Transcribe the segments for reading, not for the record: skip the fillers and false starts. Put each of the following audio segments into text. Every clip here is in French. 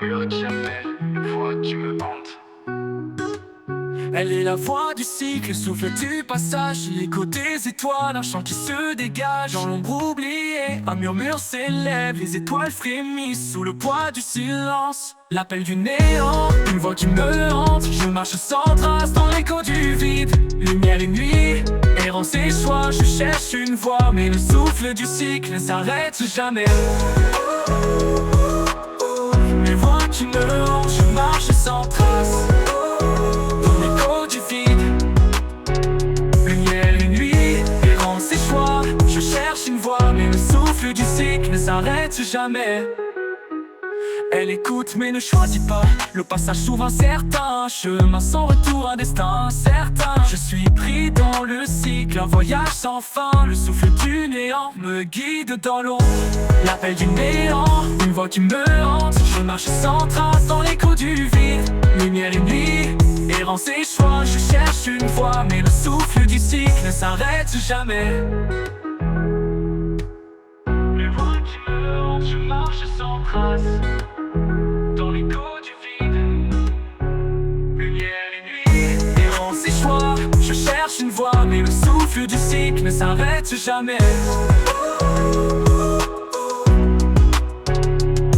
murmure qui appelle, une voix qui me hante. Elle est la voix du cycle, le souffle du passage, l'écho des étoiles, un chant qui se dégage dans l'ombre oubliée. Un murmure s'élève, les étoiles frémissent sous le poids du silence. L'appel du néant, une voix qui me hante. Je marche sans trace dans l'écho du vide. Lumière et nuit, errance et choix. Je cherche une voix, mais le souffle du cycle ne s'arrête jamais. Les voix qui me hantent, je marche sans trace. Mais le souffle du cycle ne s'arrête jamais. Elle écoute mais ne choisit pas. Le passage s'ouvre incertain, chemin sans retour, un destin incertain. Je suis pris dans le cycle, un voyage sans fin. Le souffle du néant me guide dans l'ombre. L'appel du néant, une voix qui me hante. Je marche sans trace dans l'écho du vide. Lumière et nuit, errance et choix. Je cherche une voie, mais le souffle du cycle ne s'arrête jamais. Je marche sans trace dans l'écho du vide. Lumière et nuit, errance et choix. Je cherche une voie, mais le souffle du cycle ne s'arrête jamais.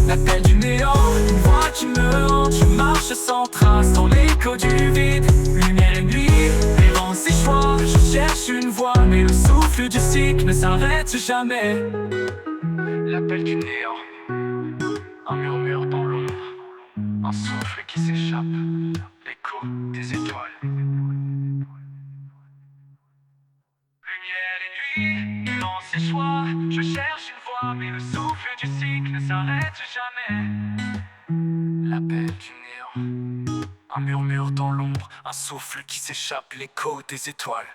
L'appel du néant, une voix qui me hante. Je marche sans trace dans l'écho du vide. Lumière et nuit, errance et choix. Je cherche une voie, mais le souffle du cycle ne s'arrête jamais. L'appel du néant, un murmure dans l'ombre, un souffle qui s'échappe, l'écho des étoiles. Lumière et nuit, errance et choix. Je cherche une voie, mais le souffle du cycle ne s'arrête jamais. L'appel du néant, un murmure dans l'ombre, un souffle qui s'échappe, l'écho des étoiles.